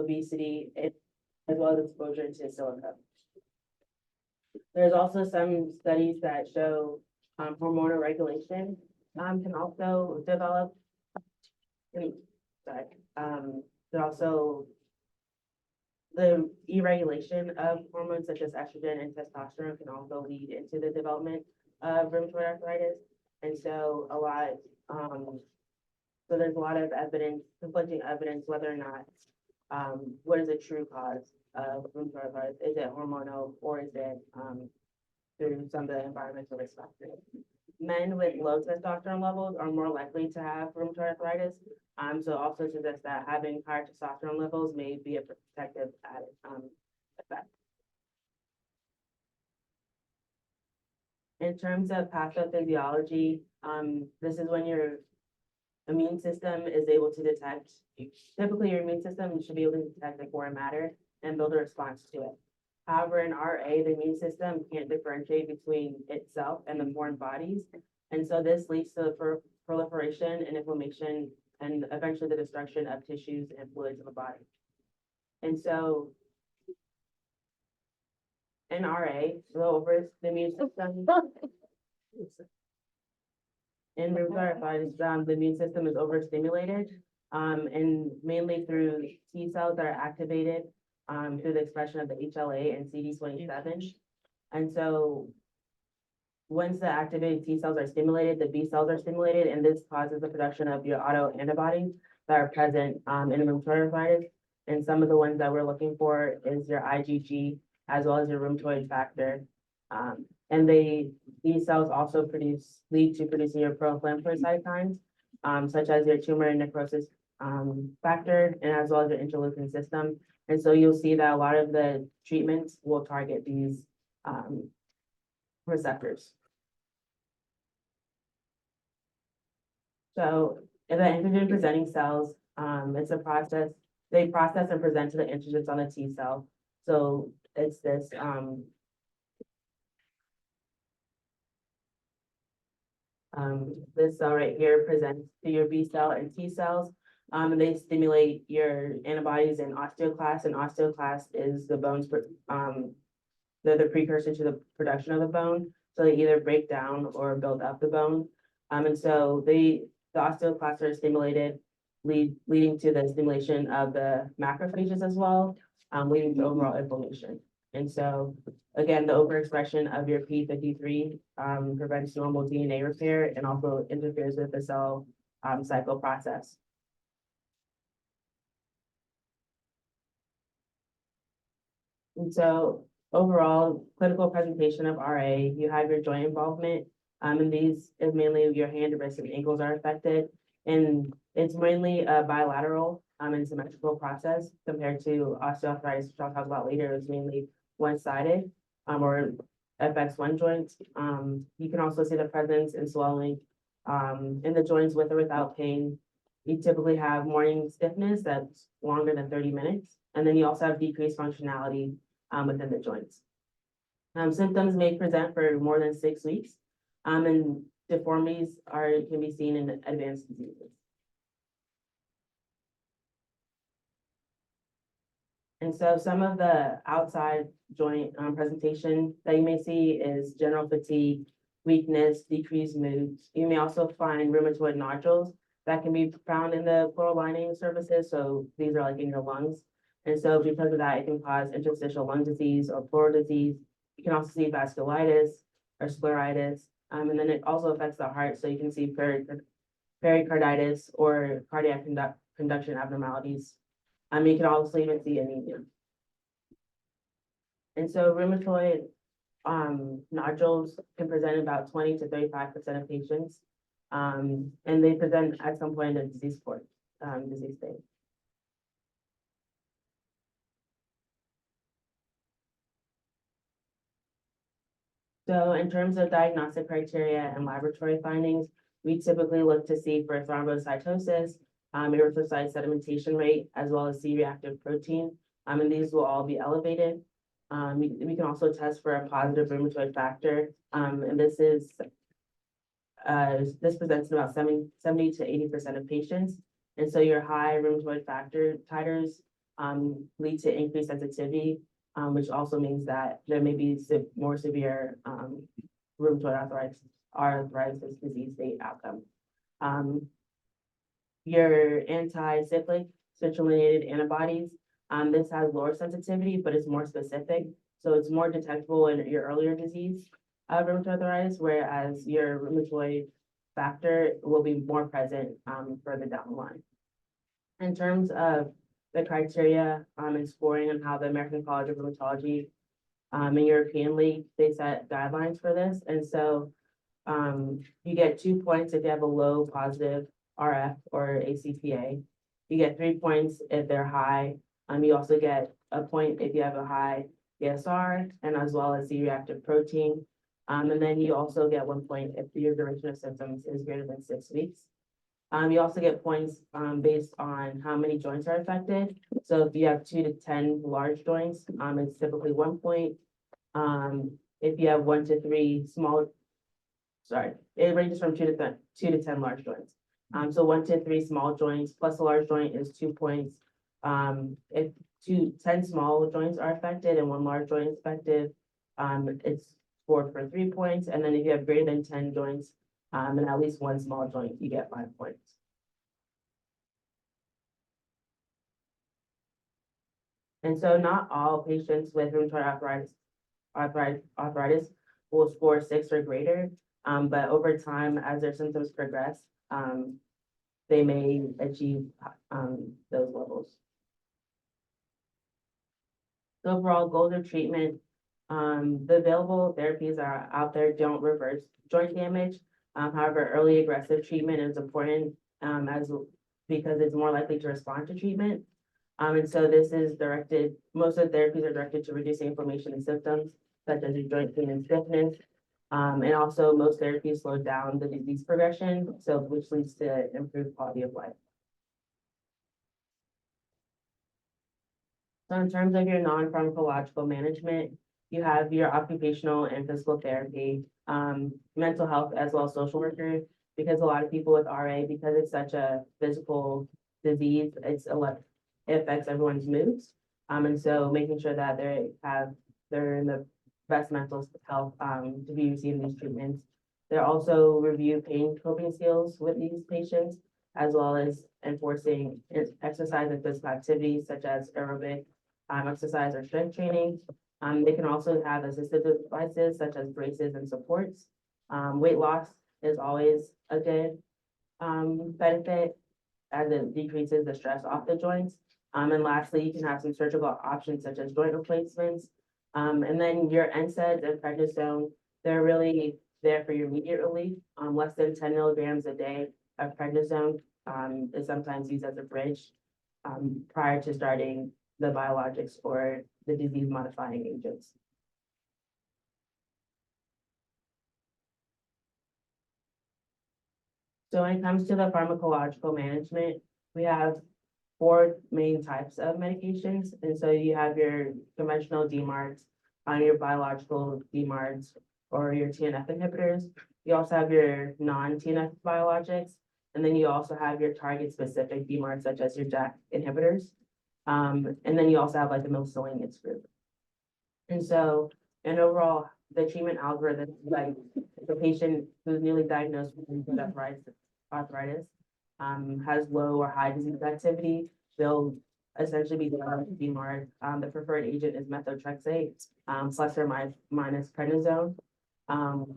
obesity, as well as exposure to silica. There's also some studies that show hormonal regulation can also develop. There also the irregulation of hormones such as estrogen and testosterone can also lead into the development of rheumatoid arthritis. And so so there's a lot of evidence, conflicting evidence, whether or not what is the true cause of rheumatoid arthritis? Is it hormonal or is it through some of the environmental risk factors? Men with low testosterone levels are more likely to have rheumatoid arthritis. So also suggests that having higher testosterone levels may be a protective effect. In terms of pathophysiology, this is when your immune system is able to detect, typically your immune system should be able to detect like foreign matter and build a response to it. However, in RA, the immune system can't differentiate between itself and the foreign bodies. And so this leads to the proliferation and inflammation and eventually the destruction of tissues and fluids of the body. And so in RA, the immune system, in rheumatoid arthritis, the immune system is overstimulated, and mainly through T cells that are activated through the expression of the HLA and CD27. And so once the activated T cells are stimulated, the B cells are stimulated, and this causes the production of your autoantibodies that are present in rheumatoid arthritis. And some of the ones that we're looking for is your IgG as well as your rheumatoid factor. And these cells also lead to producing your pro-inflammatory cytokines, such as your tumor necrosis factor, and as well as your interleukin system. And so you'll see that a lot of the treatments will target these receptors. So in the antigen presenting cells, it's a process, they process and present to the antigens on the T cell. So it's this this cell right here presents to your B cell and T cells. And they stimulate your antibodies and osteoclasts, and osteoclast is the bone's, they're the precursor to the production of the bone. So they either break down or build up the bone. And so the osteoclasts are stimulated, leading to the stimulation of the macrophages as well, leading to overall inflammation. And so again, the overexpression of your P53 prevents normal DNA repair and also interferes with the cell cycle process. And so overall, clinical presentation of RA, you have your joint involvement, and these is mainly your hand, wrists, and ankles are affected. And it's mainly a bilateral and symmetrical process compared to osteoarthritis, which I'll talk about later, is mainly one-sided or affects one joint. You can also see the presence and swelling in the joints with or without pain. You typically have morning stiffness that's longer than 30 minutes. And then you also have decreased functionality within the joints. Symptoms may present for more than 6 weeks, and deformities can be seen in advanced diseases. And so some of the outside joint presentation that you may see is general fatigue, weakness, decreased mood. You may also find rheumatoid nodules that can be found in the pleural lining surfaces. So these are like in your lungs. And so because of that, it can cause interstitial lung disease or pleural disease. You can also see vasculitis or scleritis. And then it also affects the heart. So you can see pericarditis or cardiac conduction abnormalities. You can also even see anemia. And so rheumatoid nodules can present in about 20 to 35% of patients. And they present at some point in the disease state. So in terms of diagnostic criteria and laboratory findings, we typically look to see for thrombocytosis, erythrocyte sedimentation rate, as well as C-reactive protein. And these will all be elevated. We can also test for a positive rheumatoid factor. And this presents in about 70 to 80% of patients. And so your high rheumatoid factor titers lead to increased sensitivity, which also means that there may be more severe rheumatoid arthritis disease state outcome. Your anti-cyclic citrullinated antibodies, this has lower sensitivity, but it's more specific. So it's more detectable in your earlier disease of rheumatoid arthritis, whereas your rheumatoid factor will be more present further down the line. In terms of the criteria and scoring on how the American College of Rheumatology and European League, they set guidelines for this. And so you get 2 points if you have a low positive RF or ACPA. You get 3 points if they're high. You also get a point if you have a high ESR and as well as C-reactive protein. And then you also get 1 point if your duration of symptoms is greater than 6 weeks. You also get points based on how many joints are affected. So if you have 2 to 10 large joints, it's typically 1 point. If you have 1 to 3 small, it ranges from 2 to 10 large joints. So 1 to 3 small joints plus a large joint is 2 points. If 10 small joints are affected and 1 large joint is affected, it's scored for 3 points. And then if you have greater than 10 joints, and at least 1 small joint, you get 5 points. And so not all patients with rheumatoid arthritis will score 6 or greater, but over time, as their symptoms progress, they may achieve those levels. So overall goals of treatment, the available therapies are out there don't reverse joint damage. However, early aggressive treatment is important because it's more likely to respond to treatment. And so this is directed, most of the therapies are directed to reducing inflammation and symptoms such as joint pain and stiffness. And also most therapies slow down the disease progression, so which leads to improved quality of life. So in terms of your non-pharmacological management, you have your occupational and physical therapy, mental health as well as social worker, because a lot of people with RA, because it's such a physical disease, it affects everyone's moods. And so making sure that they're in the best mental health to be receiving these treatments. They also review pain coping skills with these patients, as well as enforcing exercise and physical activities such as aerobic exercise or strength training. They can also have assistive devices such as braces and supports. Weight loss is always a good benefit as it decreases the stress off the joints. And lastly, you can have some surgical options such as joint replacements. And then your NSAIDs and prednisone, they're really there for your immediate relief. Less than 10 milligrams a day of prednisone is sometimes used as a bridge prior to starting the biologics or the disease modifying agents. So when it comes to the pharmacological management, we have 4 main types of medications. And so you have your conventional DMARDs, your biological DMARDs, or your TNF inhibitors. You also have your non-TNF biologics, and then you also have your target-specific DMARDs, such as your JAK inhibitors. And then you also have like the miscellaneous group. And so, and overall, the treatment algorithm, like the patient who's newly diagnosed with rheumatoid arthritis, has low or high disease activity, they'll essentially be developed DMARD. The preferred agent is methotrexate, plus or minus prednisone.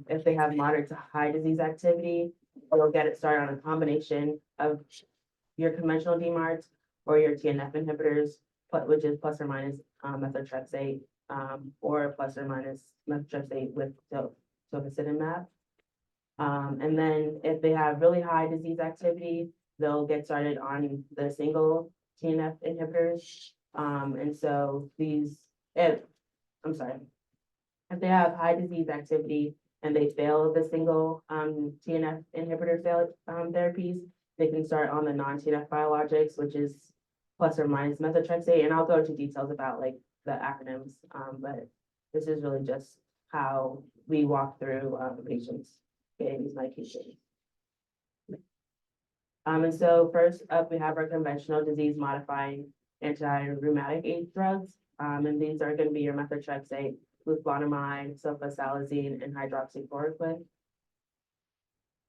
If they have moderate to high disease activity, you'll get it started on a combination of your conventional DMARDs or your TNF inhibitors, which is plus or minus methotrexate, or plus or minus methotrexate with tocilizumab. And then if they have really high disease activity, they'll get started on the single TNF inhibitors. And so if they have high disease activity and they fail the single TNF inhibitor therapies, they can start on the non-TNF biologics, which is plus or minus methotrexate. And I'll go into details about like the acronyms, but this is really just how we walk through the patients getting these medications. And so first up, we have our conventional disease modifying anti-rheumatic drugs. And these are going to be your methotrexate, fluvoxamide, sulfasalazine, and hydroxychloroquine.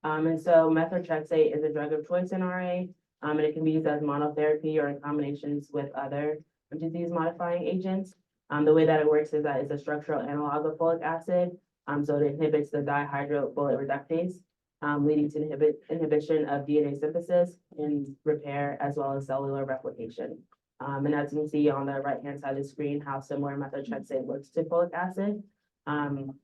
And so methotrexate is a drug of choice in RA, and it can be used as monotherapy or in combinations with other disease-modifying agents. The way that it works is that it's a structural analog of folic acid, so it inhibits the dihydrofolate reductase, leading to inhibition of DNA synthesis and repair, as well as cellular replication. And as you can see on the right-hand side of the screen, how similar methotrexate looks to folic acid. And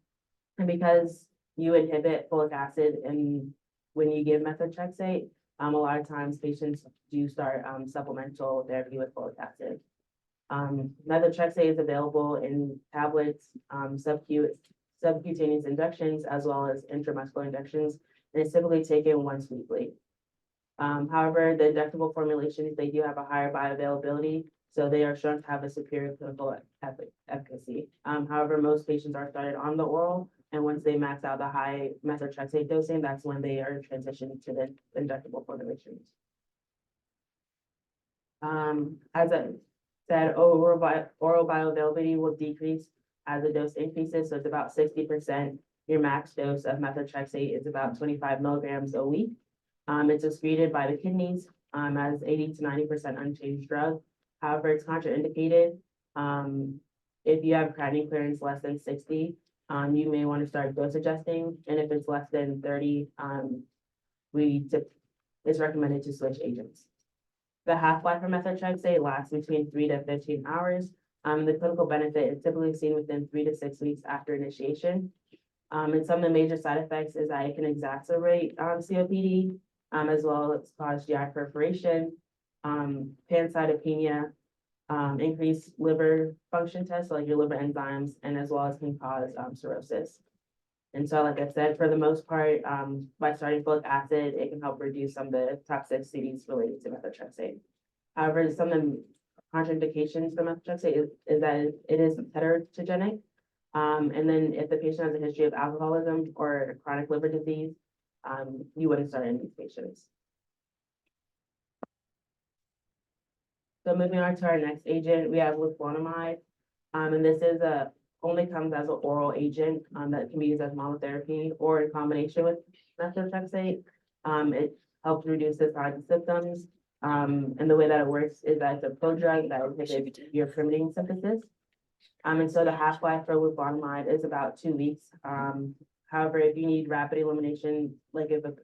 because you inhibit folic acid and when you give methotrexate, a lot of times patients do start supplemental therapy with folic acid. Methotrexate is available in tablets, subcutaneous injections, as well as intramuscular injections, and it's typically taken once weekly. However, the injectable formulations, they do have a higher bioavailability, so they are shown to have a superior clinical efficacy. However, most patients are started on the oral, and once they max out the high methotrexate dosing, that's when they are transitioned to the injectable formulations. As I said, oral bioavailability will decrease as the dose increases, so it's about 60%. Your max dose of methotrexate is about 25 milligrams a week. It's excreted by the kidneys as 80 to 90% unchanged drug. However, it's contraindicated. If you have creatinine clearance less than 60, you may want to start dose adjusting, and if it's less than 30, it's recommended to switch agents. The half-life for methotrexate lasts between 3 to 15 hours. The clinical benefit is typically seen within 3 to 6 weeks after initiation. And some of the major side effects is that it can exacerbate COPD, as well as cause GI perforation, pancytopenia, increase liver function tests, like your liver enzymes, and as well as can cause cirrhosis. And so, like I said, for the most part, by starting folic acid, it can help reduce some of the toxicities related to methotrexate. However, some of the contraindications for methotrexate is that it is heterogenic. And then if the patient has a history of alcoholism or chronic liver disease, you wouldn't start in these patients. So moving on to our next agent, we have fluvoxamide. And this is only comes as an oral agent that can be used as monotherapy or in combination with methotrexate. It helps reduce the signs and symptoms. And the way that it works is that it's a prodrug that inhibits your pyrimidine synthesis. And so the half-life for fluvoxamide is about 2 weeks. However, if you need rapid elimination, like if a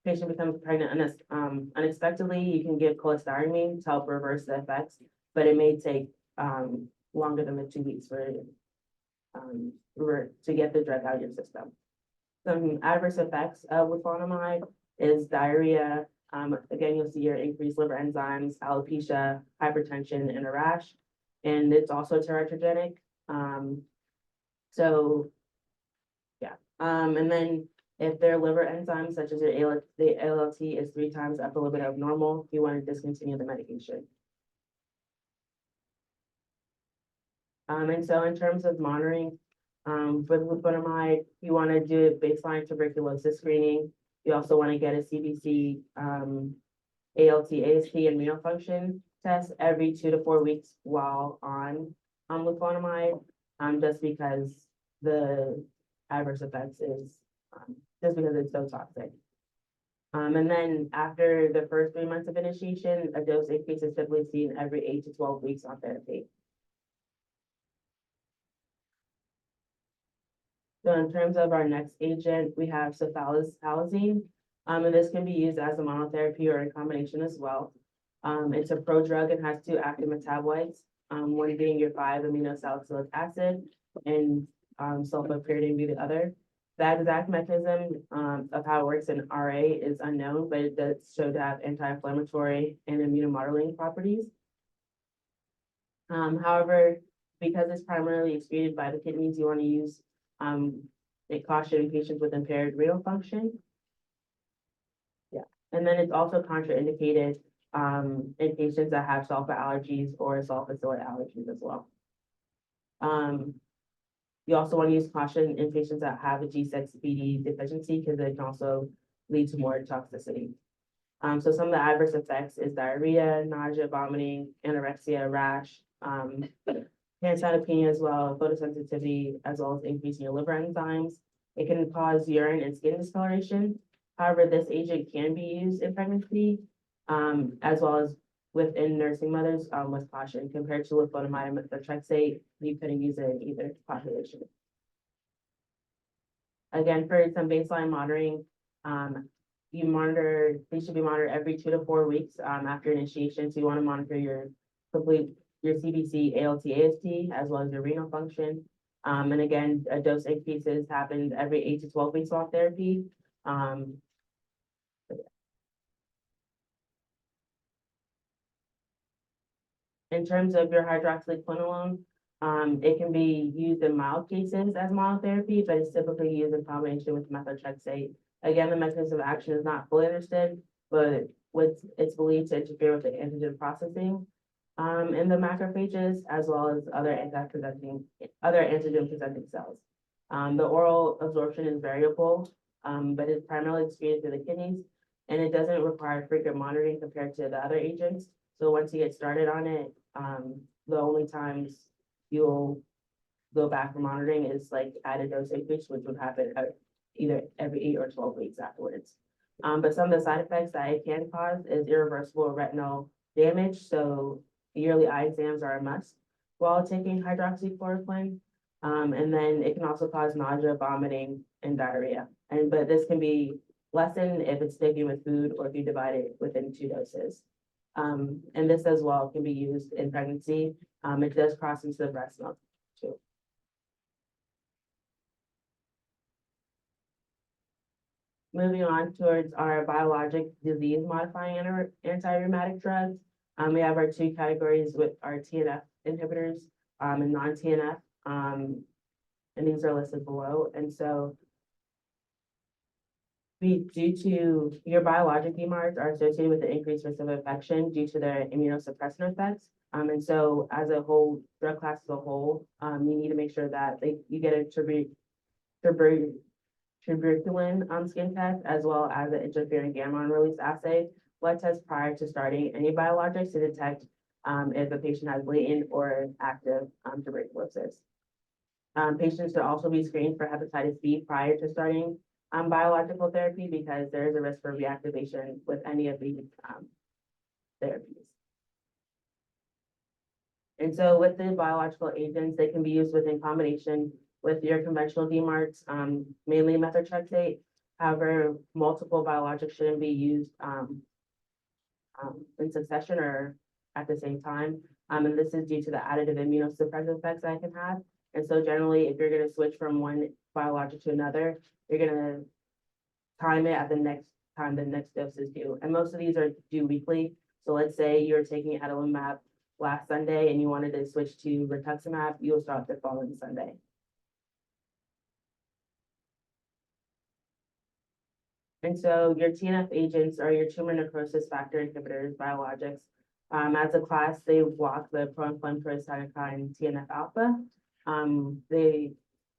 patient becomes pregnant unexpectedly, you can give cholestyramine to help reverse the effects, but it may take longer than the 2 weeks to get the drug out of your system. Some adverse effects of fluvoxamide is diarrhea. Again, you'll see your increased liver enzymes, alopecia, hypertension, and a rash. And it's also teratogenic. And then if their liver enzymes, such as the ALT is 3 times the upper limit of normal, you want to discontinue the medication. And so in terms of monitoring, for fluvoxamide, you want to do a baseline tuberculosis screening. You also want to get a CBC, ALT, AST, and renal function test every 2 to 4 weeks while on fluvoxamide, just because the adverse effects is just because it's so toxic. And then after the first 3 months of initiation, a dose increase is typically seen every 8 to 12 weeks on therapy. So in terms of our next agent, we have sulfasalazine, and this can be used as a monotherapy or in combination as well. It's a prodrug and has 2 active metabolites, one being your 5-aminosalicylic acid and sulfapyridine being the other. The exact mechanism of how it works in RA is unknown, but it does show to have anti-inflammatory and immunomodulating properties. However, because it's primarily excreted by the kidneys, you want to use a caution in patients with impaired renal function. And then it's also contraindicated in patients that have sulfa allergies or sulfasalate allergies as well. You also want to use caution in patients that have a G6PD deficiency because it can also lead to more toxicity. So some of the adverse effects is diarrhea, nausea, vomiting, anorexia, rash, pancytopenia as well, photosensitivity, as well as increasing your liver enzymes. It can cause urine and skin discoloration. However, this agent can be used in pregnancy, as well as within nursing mothers, with caution compared to leflunomide and methotrexate. You couldn't use it in either population. Again, for some baseline monitoring, they should be monitored every 2 to 4 weeks, after initiation. So you want to monitor your CBC, ALT, AST, as well as your renal function. And again, a dose increases happens every 8 to 12 weeks off therapy. In terms of your hydroxyquinoline, it can be used in mild cases as monotherapy, but it's typically used in combination with methotrexate. Again, the mechanism of action is not fully understood, but it's believed to interfere with the antigen processing in the macrophages, as well as other antigen presenting cells. The oral absorption is variable, but it's primarily excreted through the kidneys, and it doesn't require frequent monitoring compared to the other agents. So once you get started on it, the only times you'll go back for monitoring is like at a dose increase, which would happen either every 8 or 12 weeks afterwards. But some of the side effects that it can cause is irreversible retinal damage. So yearly eye exams are a must while taking hydroxychloroquine. And then it can also cause nausea, vomiting, and diarrhea. But this can be lessened if it's taken with food or if you divide it within 2 doses. And this as well can be used in pregnancy. It does cross into the breast milk too. Moving on towards our biologic disease modifying anti-rheumatic drugs. We have our 2 categories with our TNF inhibitors and non-TNF. And these are listed below. And so due to your biologic DMARDs are associated with the increased risk of infection due to their immunosuppressant effects. And so as a whole, drug class as a whole, you need to make sure that you get a tuberculin skin test, as well as an interferon gamma release assay blood test prior to starting any biologics to detect if a patient has latent or active tuberculosis. Patients should also be screened for hepatitis B prior to starting biological therapy, because there is a risk for reactivation with any of these therapies. And so with the biological agents, they can be used within combination with your conventional DMARDs, mainly methotrexate. However, multiple biologics shouldn't be used in succession or at the same time. And this is due to the additive immunosuppressive effects that it can have. And so generally, if you're going to switch from one biologic to another, you're going to time it at the next time the next dose is due. And most of these are due weekly. So let's say you're taking adalimumab last Sunday and you wanted to switch to rituximab, you'll start the following Sunday. And so your TNF agents are your tumor necrosis factor inhibitors, biologics. As a class, they block the pro-inflammatory cytokine TNF alpha. The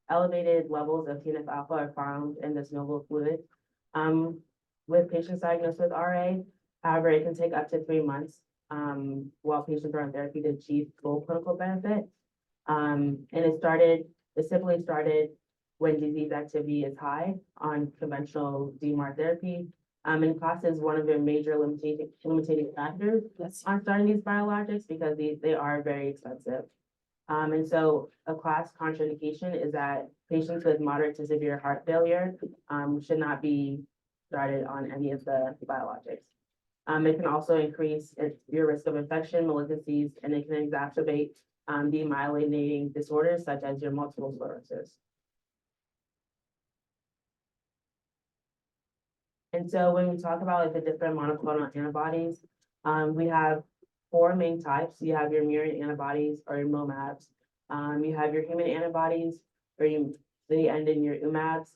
elevated levels of TNF alpha are found in the synovial fluid with patients diagnosed with RA. However, it can take up to 3 months while patients are on therapy to achieve full clinical benefit. And it simply started when disease activity is high on conventional DMARD therapy. And cost is one of their major limiting factors on starting these biologics, because they are very expensive. And so a class contraindication is that patients with moderate to severe heart failure should not be started on any of the biologics. It can also increase your risk of infection, malignancies, and it can exacerbate demyelinating disorders such as your multiple sclerosis. And so when we talk about like the different monoclonal antibodies, we have 4 main types. You have your murine antibodies or your MOMABs. You have your human antibodies, or they end in your UMABs.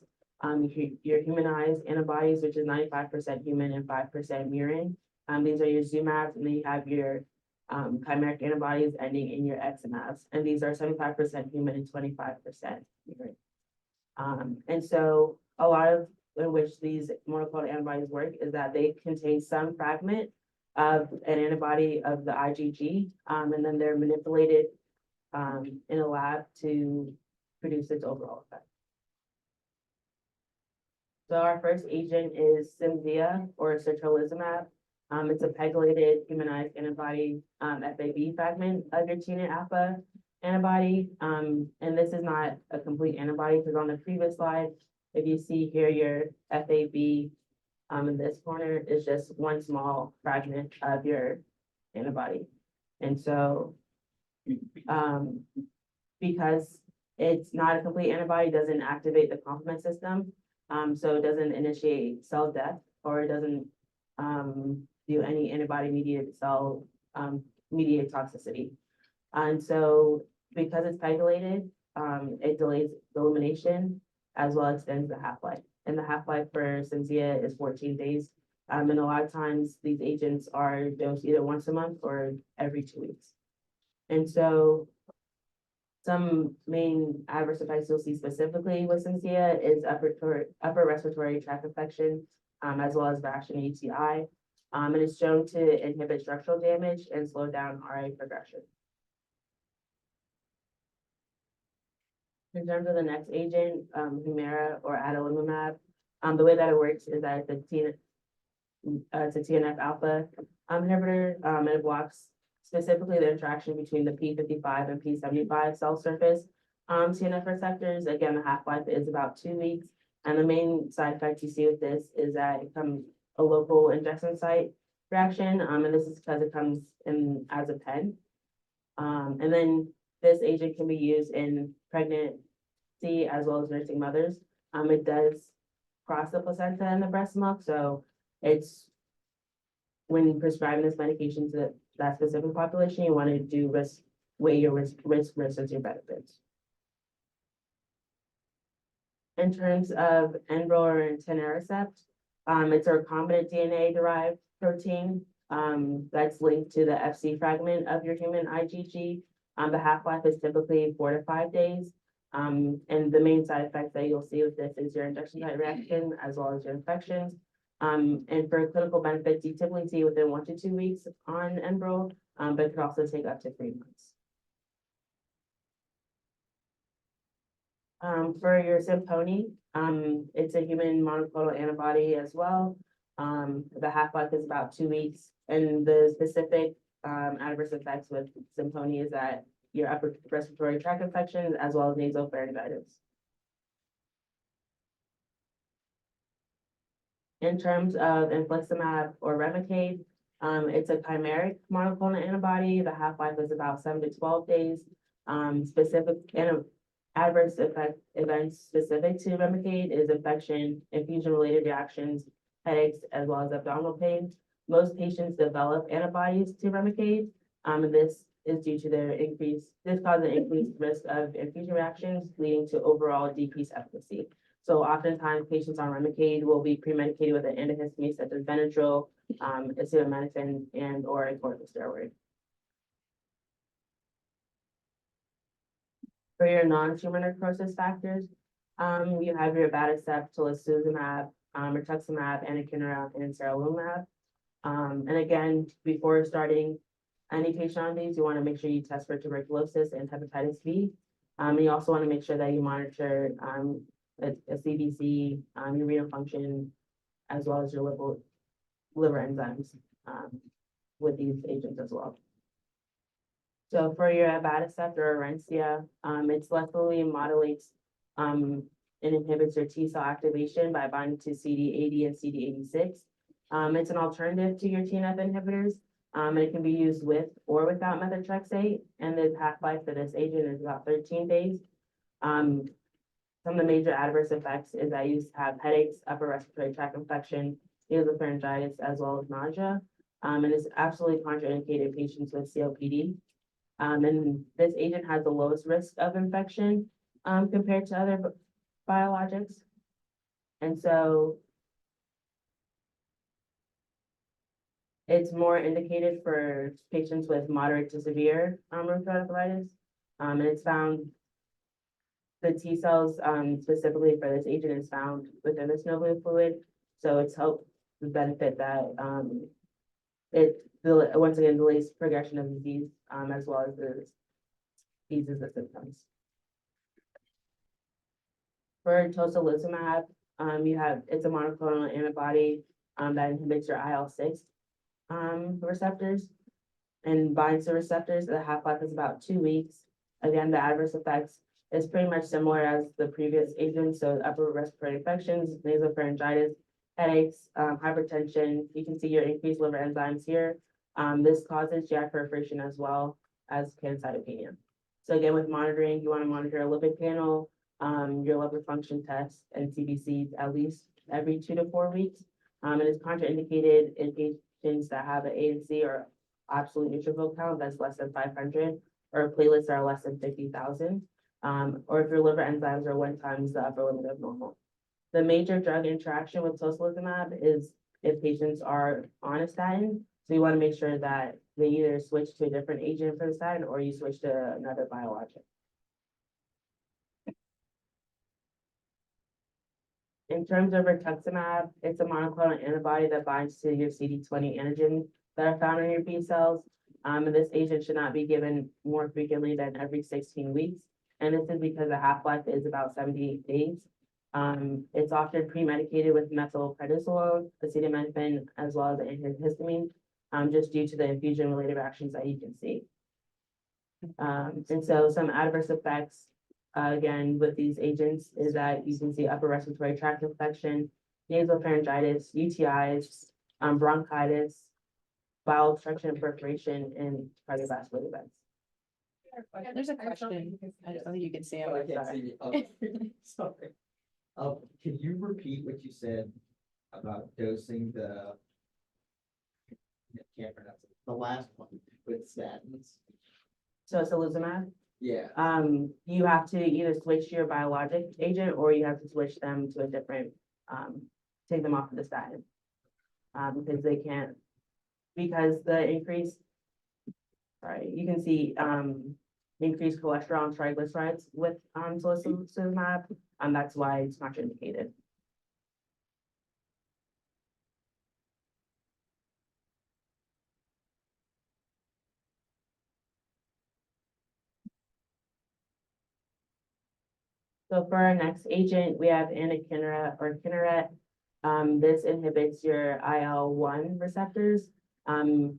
Your humanized antibodies, which is 95% human and 5% murine. These are your ZUMABs, and then you have your chimeric antibodies ending in your XMABs, and these are 75% human and 25% murine. And so a lot of in which these monoclonal antibodies work is that they contain some fragment of an antibody of the IgG, and then they're manipulated in a lab to produce its overall effect. So our first agent is Cimzia or certolizumab. It's a pegylated humanized antibody FAB fragment of your TNF alpha antibody. And this is not a complete antibody because on the previous slide, if you see here your FAB in this corner is just one small fragment of your antibody. And so because it's not a complete antibody, it doesn't activate the complement system. So it doesn't initiate cell death or it doesn't do any antibody mediated cell mediated toxicity. And so because it's pegylated, it delays the elimination as well as extends the half-life. And the half-life for Cimzia is 14 days. And a lot of times these agents are dosed either once a month or every 2 weeks. And so some main adverse effects you'll see specifically with Cimzia is upper respiratory tract infection, as well as rash and UTI. And it's shown to inhibit structural damage and slow down RA progression. In terms of the next agent, Humira or adalimumab, the way that it works is that it's a TNF alpha inhibitor, and it blocks specifically the interaction between the P55 and P75 cell surface TNF receptors. Again, the half-life is about 2 weeks. And the main side effect you see with this is that it comes a local injection site reaction. And this is because it comes in as a pen. And then this agent can be used in pregnancy as well as nursing mothers. It does cross the placenta and the breast milk. So it's when prescribing this medication to that specific population, you want to weigh your risk versus your benefits. In terms of Enbrel or etanercept, it's a recombinant DNA-derived protein that's linked to the FC fragment of your human IgG. The half-life is typically 4 to 5 days. And the main side effects that you'll see with this is your injection site reaction as well as your infections. And for clinical benefits, you typically see within 1 to 2 weeks on Enbrel, but it could also take up to 3 months. For your Simponi, it's a human monoclonal antibody as well. The half-life is about 2 weeks, and the specific adverse effects with Simponi is that your upper respiratory tract infections as well as nasopharyngitis. In terms of infliximab or Remicade, it's a chimeric monoclonal antibody. The half-life is about 7 to 12 days. Specific and adverse events specific to Remicade is infection, infusion-related reactions, headaches, as well as abdominal pain. Most patients develop antibodies to Remicade, and this is due to this causes an increased risk of infusion reactions, leading to overall decreased efficacy. So oftentimes patients on Remicade will be pre-medicated with an antihistamine such as Benadryl, acetaminophen, and or a corticosteroid. For your non-tumor necrosis factors, you have your abatacept, tocilizumab, rituximab, anakinra, and saralimumab. And again, before starting any patient on these, you want to make sure you test for tuberculosis and hepatitis B. And you also want to make sure that you monitor a CBC, your renal function, as well as your liver enzymes with these agents as well. So for your abatacept or Orencia, it selectively modulates and inhibits your T cell activation by binding to CD80 and CD86. It's an alternative to your TNF inhibitors. And it can be used with or without methotrexate, and the half-life for this agent is about 13 days. Some of the major adverse effects is that you have headaches, upper respiratory tract infection, nasopharyngitis, as well as nausea. And it's absolutely contraindicated in patients with COPD. And this agent has the lowest risk of infection compared to other biologics. And so it's more indicated for patients with moderate to severe rheumatoid arthritis. And it's found the T cells, specifically for this agent is found within the synovial fluid. So it's helped the benefit that, once again, delays progression of disease, as well as the eases the symptoms. For tocilizumab, it's a monoclonal antibody, that inhibits your IL-6, receptors and binds the receptors. The half-life is about 2 weeks. Again, the adverse effects is pretty much similar as the previous agents, so upper respiratory infections, nasopharyngitis, headaches, hypertension. You can see your increased liver enzymes here. This causes GI perforation as well as pancytopenia. So again, with monitoring, you want to monitor a lipid panel, your liver function tests and CBCs at least every 2 to 4 weeks. And it's contraindicated in patients that have an ANC or absolute neutrophil count that's less than 500, or platelets are less than 50,000, or if your liver enzymes are 1 times the upper limit of normal. The major drug interaction with tocilizumab is if patients are on a statin, so you want to make sure that they either switch to a different agent for the statin or you switch to another biologic. In terms of rituximab, it's a monoclonal antibody that binds to your CD20 antigens that are found in your B cells. And this agent should not be given more frequently than every 16 weeks. And this is because the half-life is about 78 days. It's often pre-medicated with methylprednisolone, acetaminophen, as well as antihistamine, just due to the infusion-related reactions that you can see. And so some adverse effects, again, with these agents is that you can see upper respiratory tract infection, nasopharyngitis, UTIs, bronchitis, bowel obstruction and perforation, and cardiovascular events. There's a question. I don't think you can see Oh, I it. can't see you. Sorry. Can you repeat what you said about dosing the, I can't pronounce it, the last one with statins? Tocilizumab, Yeah, you have to either switch your biologic agent or you have to switch them to a different, take them off of the statin. Because they can't, because the increase, sorry, you can see, increased cholesterol and triglycerides with, tocilizumab, and that's why it's contraindicated. So for our next agent, we have anakinra or Kineret. This inhibits your IL-1 receptors. Again,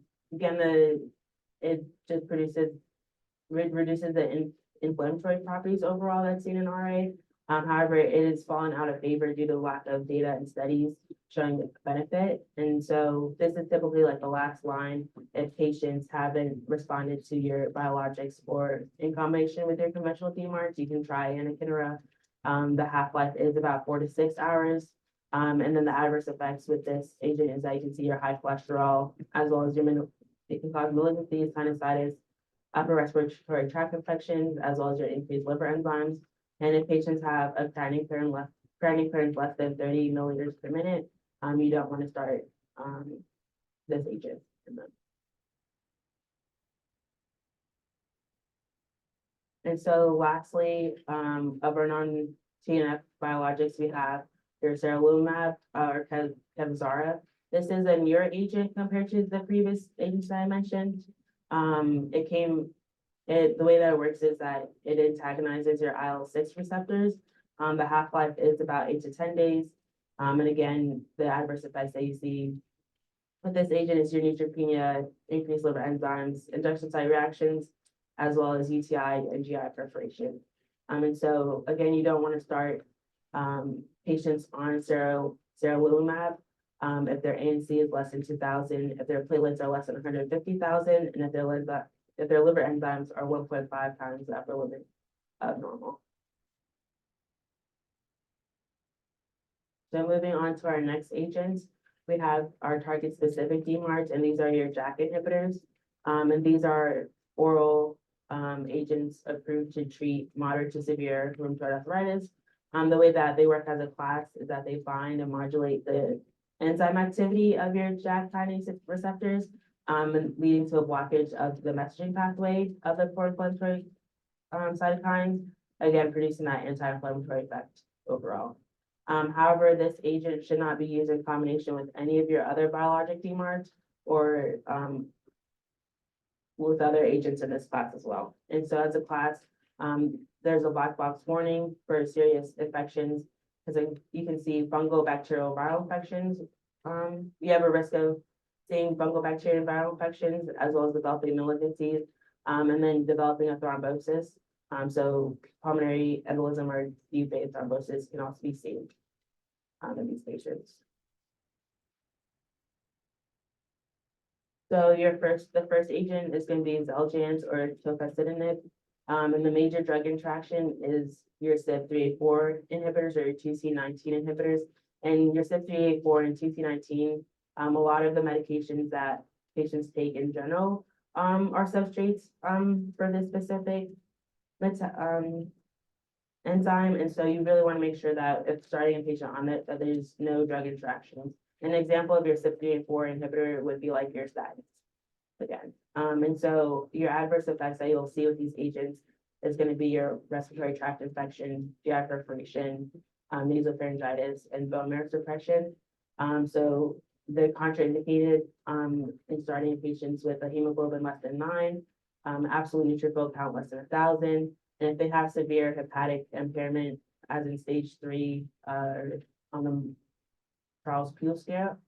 it just reduces the inflammatory properties overall that's seen in RA. However, it is fallen out of favor due to lack of data and studies showing the benefit. And so this is typically like the last line if patients haven't responded to your biologics or in combination with your conventional DMARDs, you can try anakinra. The half-life is about 4 to 6 hours. And then the adverse effects with this agent is that you can see your high cholesterol as well as it can cause malignancy, sinusitis, upper respiratory tract infections, as well as your increased liver enzymes. And if patients have a creatinine clearance less than 30 milliliters per minute, you don't want to start this agent in them. And so lastly, of our non-TNF biologics, we have your seralutinib or Kevzara. This is a newer agent compared to the previous agents that I mentioned. The way that it works is that it antagonizes your IL-6 receptors. The half-life is about 8 to 10 days. And again, the adverse effects that you see with this agent is your neutropenia, increased liver enzymes, injection site reactions, as well as UTI and GI perforation. And so again, you don't want to start patients on seralutinib if their ANC is less than 2,000, if their platelets are less than 150,000, and if their liver enzymes are 1.5 times the upper limit of normal. So moving on to our next agents, we have our target specific DMARDs, and these are your JAK inhibitors. And these are oral agents approved to treat moderate to severe rheumatoid arthritis. The way that they work as a class is that they bind and modulate the enzyme activity of your JAK kinase receptors, and leading to a blockage of the messaging pathway of the pro-inflammatory cytokines. again, producing that anti-inflammatory effect overall. However, this agent should not be used in combination with any of your other biologic DMARDs or with other agents in this class as well. And so as a class, there's a black box warning for serious infections, because you can see fungal, bacterial, viral infections. You have a risk of seeing fungal, bacterial, and viral infections, as well as developing malignancies, and then developing a thrombosis. So pulmonary embolism or deep vein thrombosis can also be seen in these patients. So the first agent is going to be Xeljanz or tofacitinib. And the major drug interaction is your CYP3A4 inhibitors or your 2C19 inhibitors. And your CYP3A4 and 2C19, a lot of the medications that patients take in general are substrates for this specific enzyme. And so you really want to make sure that if starting a patient on it, that there's no drug interactions. An example of your CYP3A4 inhibitor would be like your statins again. And so your adverse effects that you'll see with these agents is going to be your respiratory tract infection, GI perforation, nasopharyngitis, and bone marrow suppression. So they're contraindicated in starting patients with a hemoglobin less than 9, absolute neutrophil count less than 1,000, and if they have severe hepatic impairment, as in stage 3, on the Charles-Pugh scale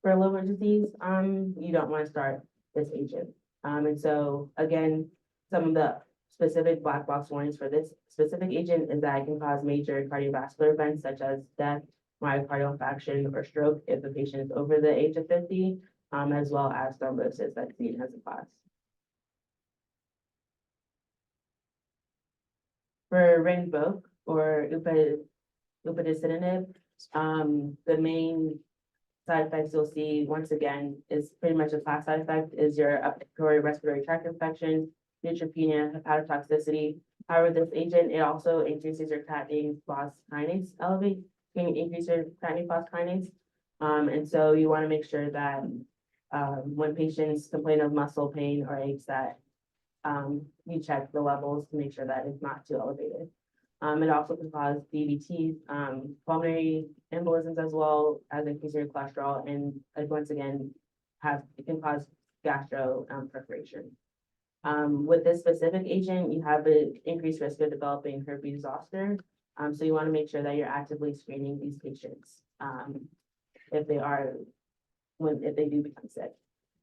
for liver disease, you don't want to start this agent. And so again, some of the specific black box warnings for this specific agent is that it can cause major cardiovascular events such as death, myocardial infarction, or stroke if the patient is over the age of 50, as well as thrombosis that's seen as a class. For Rinvoq or upadacitinib, the main side effects you'll see once again is pretty much a class side effect is your upper respiratory tract infection, neutropenia, hepatotoxicity. However, this agent, it also increases your creatine phosphokinase can increase your creatine phosphokinase. And so you want to make sure that when patients complain of muscle pain or aches that you check the levels to make sure that it's not too elevated. It also can cause DVTs, pulmonary embolisms, as well as increasing your cholesterol, and once again, it can cause gastro perforation. With this specific agent, you have an increased risk of developing herpes zoster. So you want to make sure that you're actively screening these patients if they do become sick.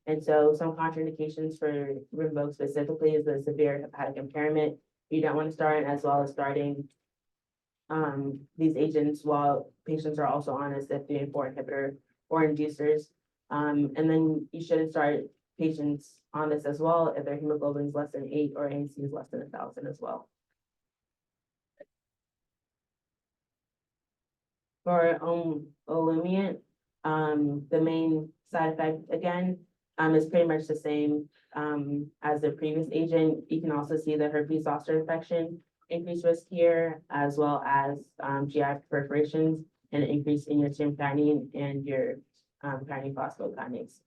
And so some contraindications for Rinvoq specifically is the severe hepatic impairment. You don't want to start, as well as starting these agents while patients are also on a CYP3A4 inhibitor or inducers. And then you shouldn't start patients on this as well if their hemoglobin is less than 8 or ANC is less than 1,000 as well. For Olumiant, the main side effect again is pretty much the same as the previous agent. You can also see the herpes zoster infection, increased risk here, as well as GI perforations and an increase in your serum creatinine and your creatine phosphokinase.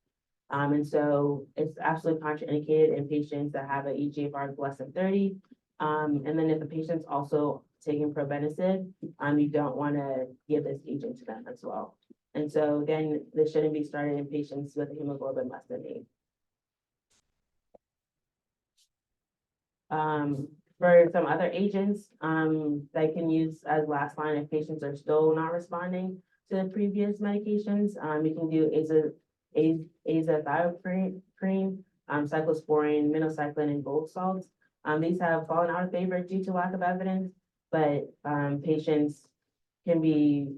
And so it's absolutely contraindicated in patients that have an eGFR of less than 30. And then if the patient's also taking probenecid, you don't want to give this agent to them as well. And so again, this shouldn't be started in patients with a hemoglobin less than 8. For some other agents that can use as last line if patients are still not responding to the previous medications, you can do azathioprine, cyclosporine, minocycline, and gold salts. These have fallen out of favor due to lack of evidence, but patients can be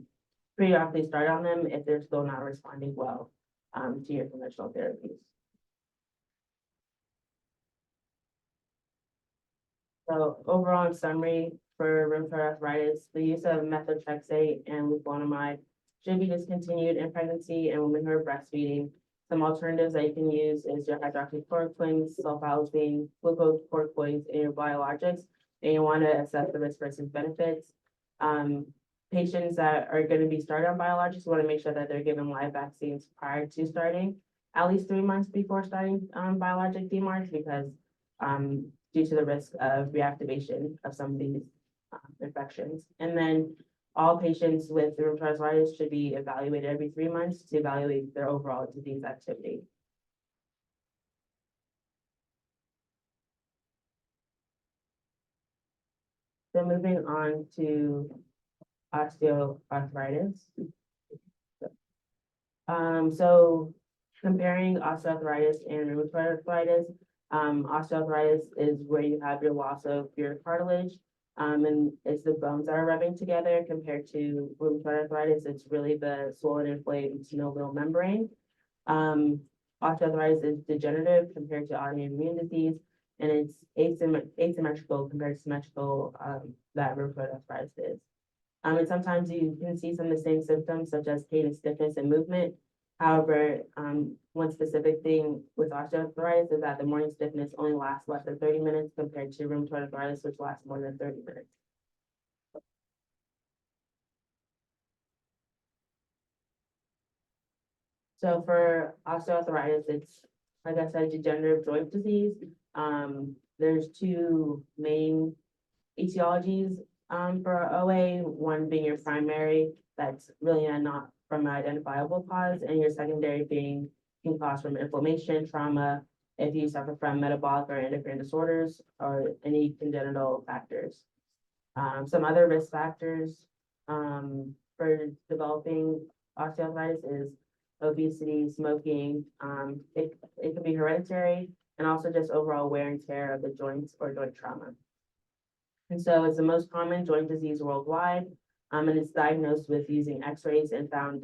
periodically start on them if they're still not responding well to your conventional therapies. So overall, in summary, for rheumatoid arthritis, the use of methotrexate and lefonamide should be discontinued in pregnancy and women who are breastfeeding. Some alternatives that you can use is your hydroxychloroquine, sulfoxaflozine, glucocorticoids, and your biologics, and you want to assess the risk versus benefits. Patients that are going to be started on biologics, you want to make sure that they're given live vaccines prior to starting, at least 3 months before starting biologic DMARDs, because due to the risk of reactivation of some of these infections. And then all patients with rheumatoid arthritis should be evaluated every 3 months to evaluate their overall disease activity. So moving on to osteoarthritis. So comparing osteoarthritis and rheumatoid arthritis, osteoarthritis is where you have your loss of your cartilage, and it's the bones that are rubbing together. Compared to rheumatoid arthritis, it's really the swollen, inflamed synovial membrane. Osteoarthritis is degenerative compared to autoimmune disease, and it's asymmetrical compared to symmetrical, that rheumatoid arthritis is. And sometimes you can see some of the same symptoms such as pain and stiffness and movement. However, one specific thing with osteoarthritis is that the morning stiffness only lasts less than 30 minutes compared to rheumatoid arthritis, which lasts more than 30 minutes. So for osteoarthritis, it's, like I said, degenerative joint disease. There's two main etiologies for OA, one being your primary, that's really not from an identifiable cause, and your secondary being can cause from inflammation, trauma, if you suffer from metabolic or endocrine disorders, or any congenital factors. Some other risk factors for developing osteoarthritis is obesity, smoking. It can be hereditary, and also just overall wear and tear of the joints or joint trauma. And so it's the most common joint disease worldwide, and it's diagnosed with using x-rays and found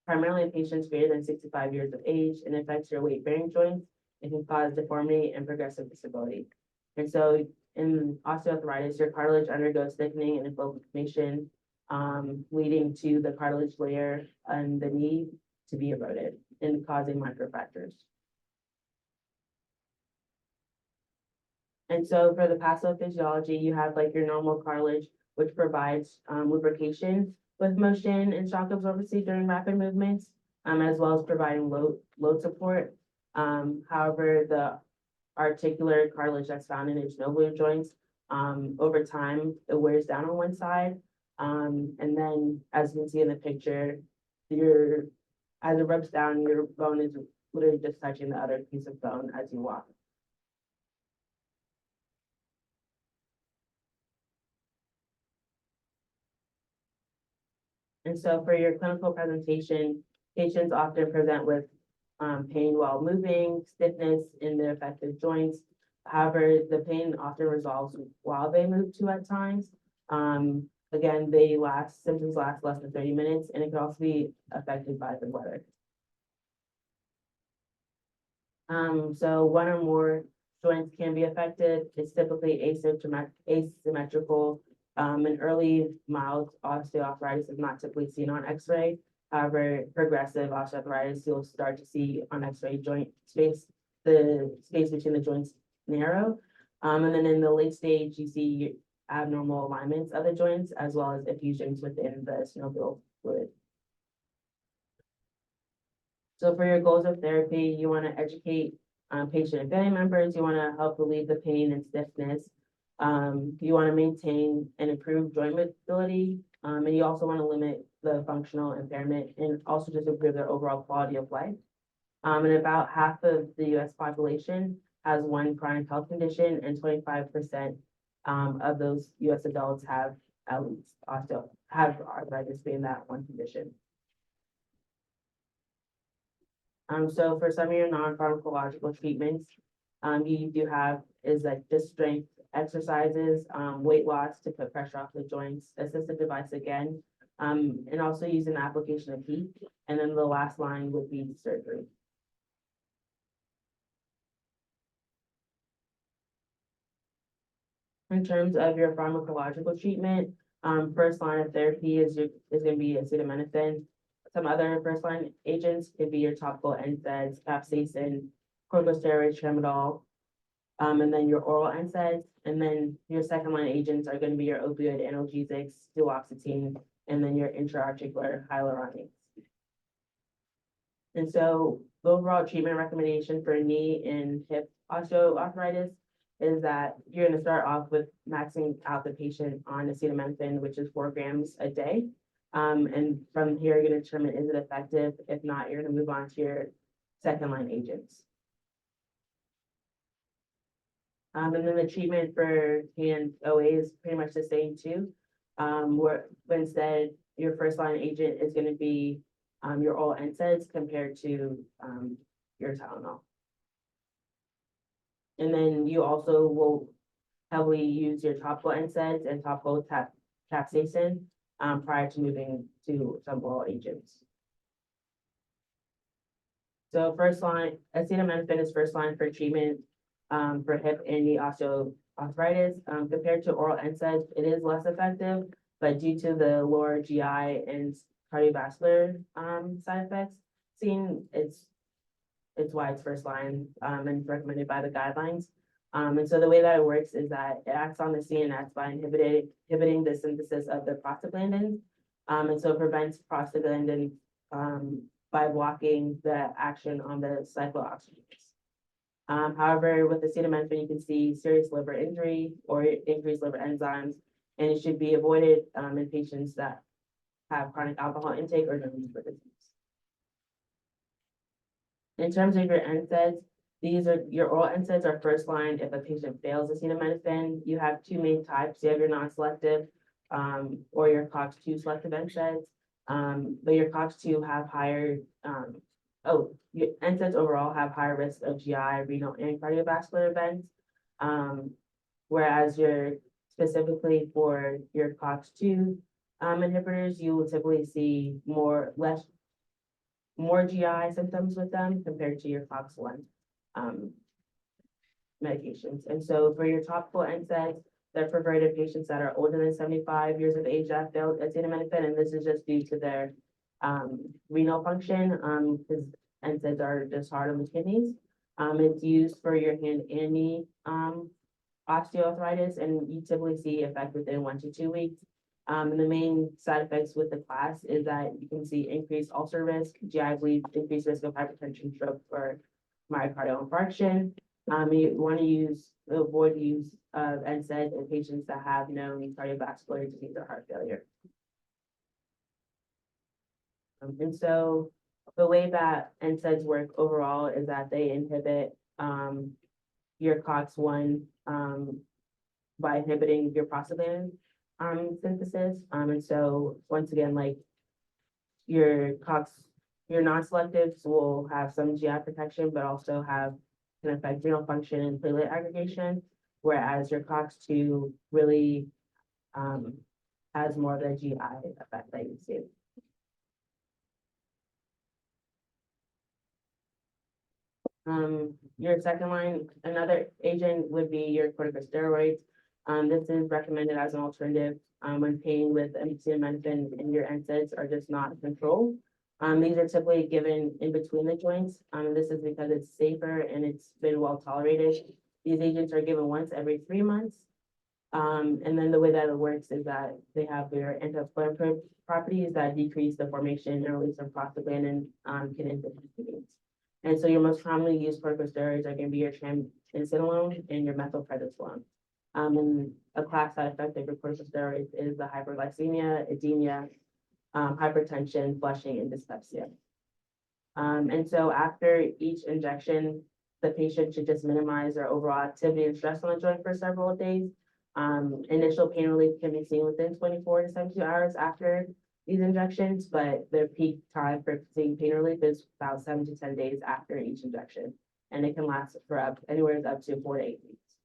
primarily in patients greater than 65 years of age, and affects your weight-bearing joints. It can cause deformity and progressive disability. And so in osteoarthritis, your cartilage undergoes thickening and inflammation, leading to the cartilage layer and the knee to be eroded and causing microfractures. And so for the pathophysiology, you have like your normal cartilage, which provides lubrication with motion and shock absorbency during rapid movements, as well as providing load support. However, the articular cartilage that's found in synovial joints, over time, it wears down on one side. And then, as you can see in the picture, as it rubs down, your bone is literally just touching the other piece of bone as you walk. And so for your clinical presentation, patients often present with pain while moving, stiffness in the affected joints. However, the pain often resolves while they move too at times. Again, symptoms last less than 30 minutes, and it can also be affected by the weather. So one or more joints can be affected. It's typically asymmetrical. An early mild osteoarthritis is not typically seen on x-ray. However, progressive osteoarthritis, you'll start to see on x-ray joint space, the space between the joints narrow. And then in the late stage, you see abnormal alignments of the joints, as well as effusions within the synovial fluid. So for your goals of therapy, you want to educate patient and family members. You want to help relieve the pain and stiffness. You want to maintain and improve joint mobility, and you also want to limit the functional impairment and also just improve their overall quality of life. And about half of the U.S. population has one chronic health condition, and 25% of those U.S. adults have at least have arthritis being that one condition. So for some of your non-pharmacological treatments, you do have is like just strength exercises, weight loss to put pressure off the joints, assistive device again, and also using the application of heat. And then the last line would be surgery. In terms of your pharmacological treatment, first line of therapy is going to be acetaminophen. Some other first line agents could be your topical NSAIDs, capsaicin, corticosteroids, tramadol, and then your oral NSAIDs. And then your second line agents are going to be your opioid analgesics, duloxetine, and then your intra-articular hyaluronics. And so the overall treatment recommendation for knee and hip osteoarthritis is that you're gonna start off with maxing out the patient on acetaminophen, which is 4 grams a day. And from here, you're gonna determine, is it effective? If not, you're gonna move on to your second line agents. And then the treatment for hand OA is pretty much the same too. Where but instead, your first line agent is gonna be your oral NSAIDs compared to your Tylenol. And then you also will heavily use your topical NSAIDs and topical capsaicin prior to moving to some oral agents. So first line, acetaminophen is first line for treatment for hip and knee osteoarthritis. Compared to oral NSAIDs, it is less effective, but due to the lower GI and cardiovascular side effects seen, it's why it's first line and recommended by the guidelines. And so the way that it works is that it acts on the CNS by inhibiting the synthesis of the prostaglandins. And so it prevents prostaglandin by blocking the action on the cyclooxygenase. However, with acetaminophen, you can see serious liver injury or increased liver enzymes, and it should be avoided in patients that have chronic alcohol intake or known liver disease. In terms of your NSAIDs, these are your oral NSAIDs are first line if a patient fails acetaminophen. You have two main types. You have your non-selective or your COX-2 selective NSAIDs. But your COX-2 have higher, your NSAIDs overall have higher risk of GI, renal, and cardiovascular events. Whereas specifically for your COX-2 inhibitors, you will typically see more GI symptoms with them compared to your COX-1 medications. And so for your topical NSAIDs, they're for in patients that are older than 75 years of age that failed acetaminophen, and this is just due to their renal function, because NSAIDs are just hard on the kidneys. It's used for your hand and knee osteoarthritis, and you typically see effect within 1 to 2 weeks. And the main side effects with the class is that you can see increased ulcer risk, GI bleed, increased risk of hypertension, stroke, or myocardial infarction. You want to avoid the use of NSAIDs in patients that have known cardiovascular disease or heart failure. And so the way that NSAIDs work overall is that they inhibit your COX-1 by inhibiting your prostaglandin synthesis. And so once again, like your non-selectives will have some GI protection, but also can affect renal function and platelet aggregation, whereas your COX-2 really has more of the GI effect that you see. Your second line, another agent would be your corticosteroids. This is recommended as an alternative when pain with acetaminophen and your NSAIDs are just not controlled. These are typically given in between the joints. This is because it's safer and it's been well tolerated. These agents are given once every 3 months. And then the way that it works is that they have their anti-inflammatory properties that decrease the formation and release of prostaglandin kidneys. And so your most commonly used corticosteroids are going to be your triamcinolone and your methylprednisolone. And a class side effect of your corticosteroids is the hyperglycemia, edema, hypertension, flushing, and dyspepsia. And so after each injection, the patient should just minimize their overall activity and stress on the joint for several days. Initial pain relief can be seen within 24 to 72 hours after these injections, but their peak time for seeing pain relief is about 7 to 10 days after each injection. And it can last for anywhere up to 4 to 8 weeks.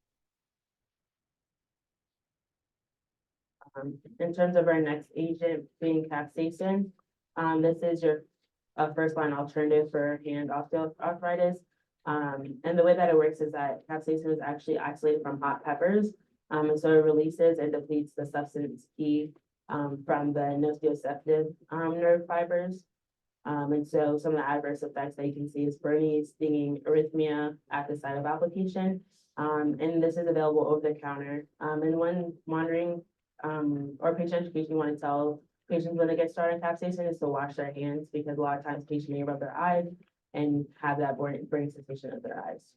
In terms of our next agent being capsaicin, this is your first line alternative for hand osteoarthritis. And the way that it works is that capsaicin is actually isolated from hot peppers. And so it releases and depletes the substance P from the nociceptive nerve fibers. And so some of the adverse effects that you can see is burning, stinging, arrhythmia at the site of application. And this is available over the counter. And when monitoring or patient education, you want to tell patients when they get started on capsaicin is to wash their hands, because a lot of times patients may rub their eyes and have that burning sensation of their eyes.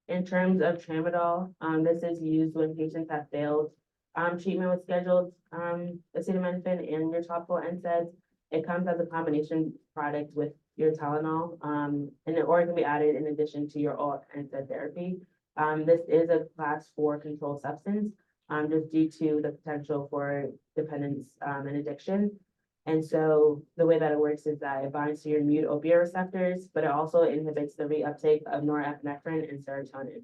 In terms of tramadol, this is used when patients have failed treatment with scheduled acetaminophen and your topical NSAIDs. It comes as a combination product with your Tylenol, or it can be added in addition to your oral NSAID therapy. This is a class 4 controlled substance, just due to the potential for dependence and addiction. And so the way that it works is that it binds to your mute opioid receptors, but it also inhibits the reuptake of norepinephrine and serotonin.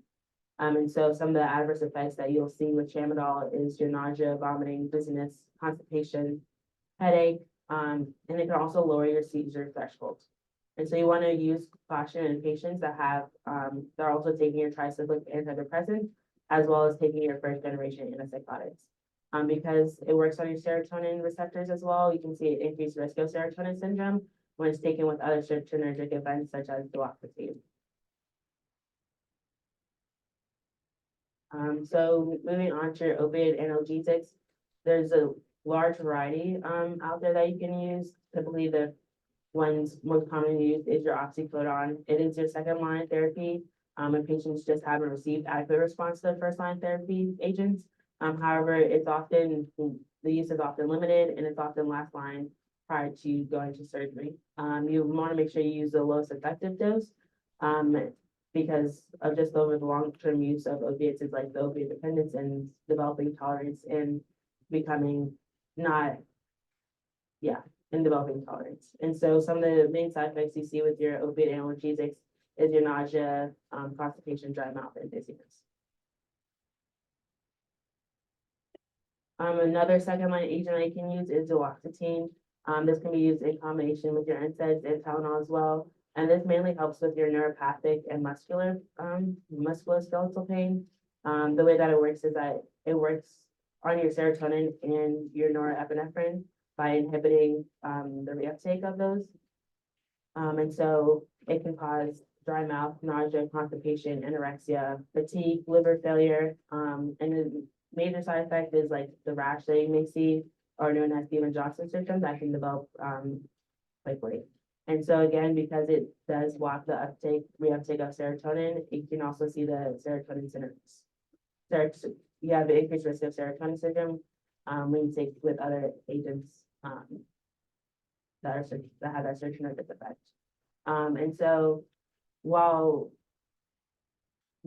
And so some of the adverse effects that you'll see with tramadol is your nausea, vomiting, dizziness, constipation, headache, and it can also lower your seizure threshold. And so you want to use caution in patients that have, they're also taking your tricyclic antidepressants, as well as taking your first generation antipsychotics. Because it works on your serotonin receptors as well, you can see an increased risk of serotonin syndrome when it's taken with other serotonergic events such as duloxetine. So moving on to your opioid analgesics, there's a large variety out there that you can use. Typically, the ones most commonly used is your oxycodone. It is your second line therapy, and patients just haven't received adequate response to the first line therapy agents. However, the use is often limited and it's often last line prior to going to surgery. You want to make sure you use the lowest effective dose, because of just over the long-term use of opiates is like the opiate dependence and developing tolerance and becoming developing tolerance. And so some of the main side effects you see with your opiate analgesics is your nausea, constipation, dry mouth, and dizziness. Another second line agent I can use is duloxetine. This can be used in combination with your NSAIDs and Tylenol as well. And this mainly helps with your neuropathic and musculoskeletal pain. The way that it works is that it works on your serotonin and your norepinephrine by inhibiting the reuptake of those. And so it can cause dry mouth, nausea, constipation, anorexia, fatigue, liver failure, and the major side effect is like the rash that you may see, or known as Stevens-Johnson syndrome, that can develop quickly. And so again, because it does block the reuptake of serotonin, you can also see the serotonin syndrome. You have an increased risk of serotonin syndrome when you take with other agents that have that serotonergic effect. And so while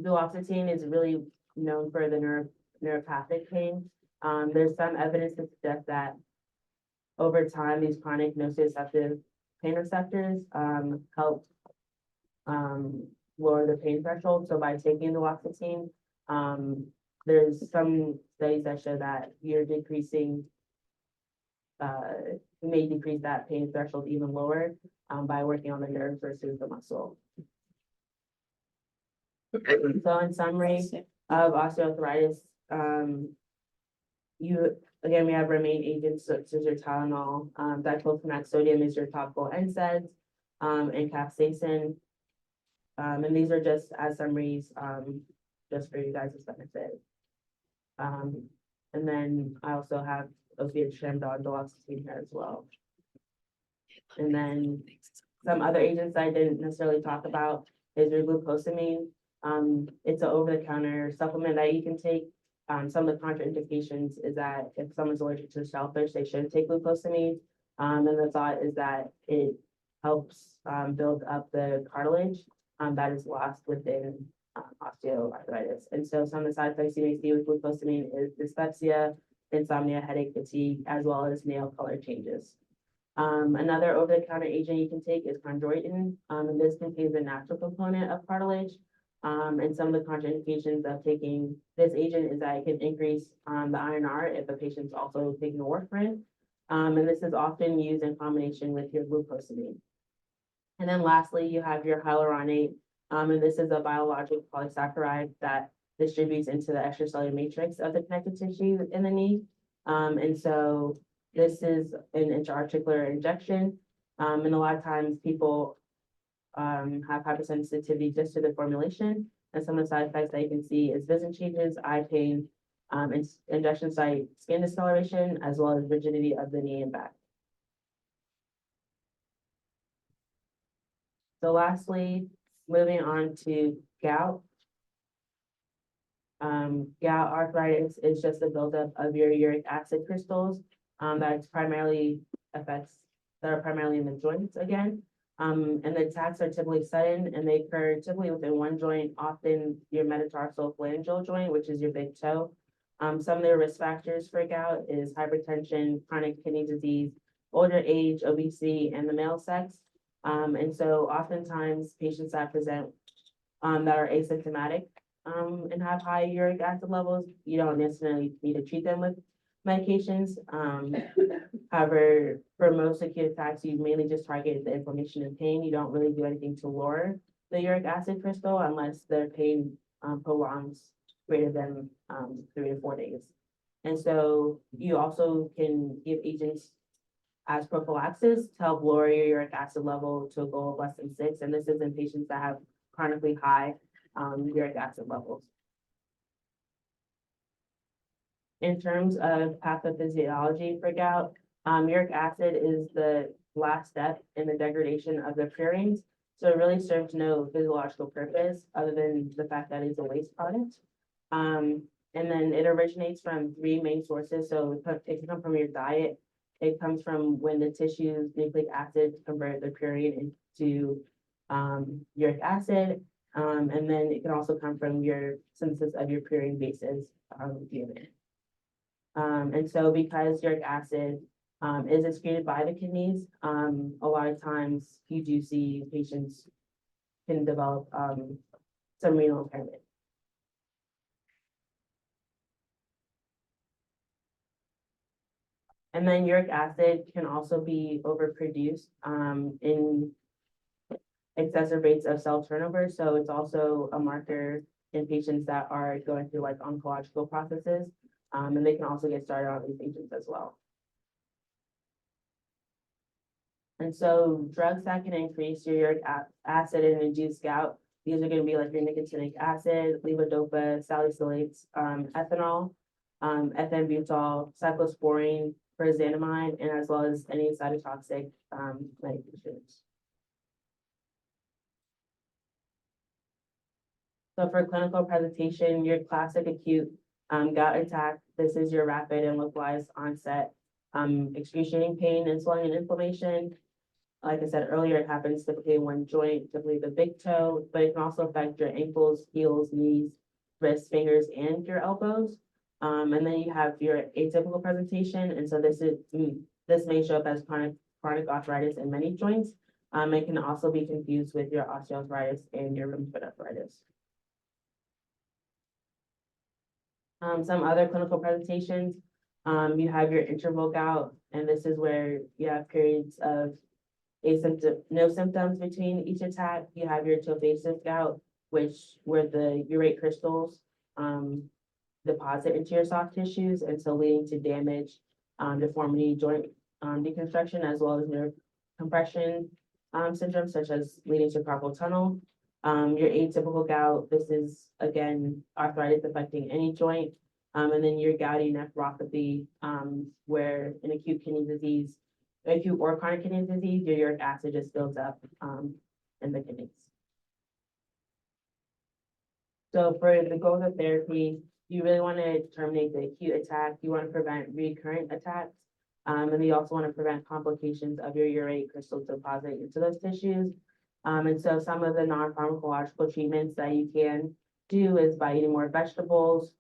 duloxetine is really known for the neuropathic pain, there's some evidence to suggest that over time, these chronic nociceptive pain receptors help lower the pain threshold. So by taking duloxetine, there's some studies that show that you're decreasing, you may decrease that pain threshold even lower by working on the nerve versus the muscle. So in summary of osteoarthritis, we have romaine agents such as your Tylenol, diclofenac sodium is your topical NSAIDs, and capsaicin. And these are just as summaries, just for you guys' benefit. And then I also have opiate tramadol and duloxetine here as well. And then some other agents I didn't necessarily talk about is your glucosamine. It's an over-the-counter supplement that you can take. Some of the contraindications is that if someone's allergic to shellfish, they shouldn't take glucosamine. And the thought is that it helps build up the cartilage that is lost within osteoarthritis. And so some of the side effects you may see with glucosamine is dyspepsia, insomnia, headache, fatigue, as well as nail color changes. Another over-the-counter agent you can take is chondroitin, and this contains a natural component of cartilage. And some of the contraindications of taking this agent is that it can increase the INR if the patient's also taking warfarin. And this is often used in combination with your glucosamine. And then lastly, you have your hyaluronate, and this is a biological polysaccharide that distributes into the extracellular matrix of the connective tissue in the knee. And so this is an intra-articular injection, and a lot of times people have hypersensitivity just to the formulation. And some of the side effects that you can see is vision changes, eye pain, injection site skin discoloration, as well as rigidity of the knee and back. So lastly, moving on to gout. Gout arthritis is just a buildup of your uric acid crystals, that are primarily in the joints again. And the attacks are typically sudden and they occur typically within one joint, often your metatarsal phalangeal joint, which is your big toe. Some of the risk factors for gout is hypertension, chronic kidney disease, older age, obesity, and the male sex. And so oftentimes patients that present that are asymptomatic and have high uric acid levels, you don't necessarily need to treat them with medications. However, for most acute attacks, you mainly just target the inflammation and pain. You don't really do anything to lower the uric acid crystal unless the pain prolongs greater than 3 to 4 days. And so you also can give agents as prophylaxis to help lower your uric acid level to a goal of less than 6. And this is in patients that have chronically high uric acid levels. In terms of pathophysiology for gout, uric acid is the last step in the degradation of the purines. So it really serves no physiological purpose other than the fact that it's a waste product. And then it originates from 3 main sources. So it can come from your diet. It comes from when the tissues nucleic acid convert the purine into uric acid. And then it can also come from your synthesis of your purine bases DNA. And so because uric acid is excreted by the kidneys, a lot of times you do see patients can develop some renal impairment. And then uric acid can also be overproduced in excessive rates of cell turnover. So it's also a marker in patients that are going through like oncological processes. And they can also get started on these agents as well. And so drugs that can increase your uric acid and induce gout, these are going to be like your nicotinic acid, levodopa, salicylates, ethanol, ethambutol, cyclosporine, pyrazanamide, and as well as any cytotoxic medications. So for clinical presentation, your classic acute gout attack, this is your rapid and localized onset excruciating pain and swelling and inflammation. Like I said earlier, it happens typically in one joint, typically the big toe, but it can also affect your ankles, heels, knees, wrists, fingers, and your elbows. And then you have your atypical presentation. And so this may show up as chronic arthritis in many joints. It can also be confused with your osteoarthritis and your rheumatoid arthritis. Some other clinical presentations, you have your interval gout, and this is where you have periods of no symptoms between each attack. You have your tophaceous gout, where the urate crystals deposit into your soft tissues, and so leading to damage, deformity, joint deconstruction, as well as nerve compression syndromes, such as leading to carpal tunnel. Your atypical gout, this is again arthritis affecting any joint, and then your gouty nephropathy, where in acute or chronic kidney disease, your uric acid just builds up in the kidneys. So for the goals of therapy, you really want to terminate the acute attack. You want to prevent recurrent attacks, and you also want to prevent complications of your urate crystals depositing into those tissues. And so some of the non-pharmacological treatments that you can do is by eating more vegetables,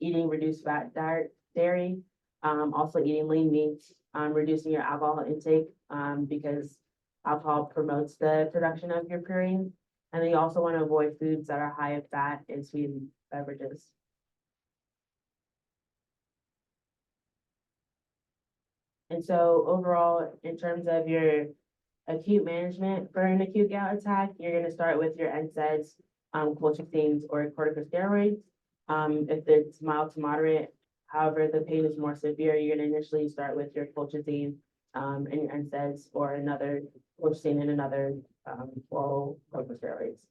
eating reduced fat dairy, also eating lean meats, reducing your alcohol intake because alcohol promotes the production of your purine. And then you also want to avoid foods that are high in fat and sweetened beverages. And so overall, in terms of your acute management for an acute gout attack, you're going to start with your NSAIDs, colchicines, or corticosteroids. If it's mild to moderate, however, the pain is more severe, you're going to initially start with your colchicine and your NSAIDs or another colchicine and another oral corticosteroids.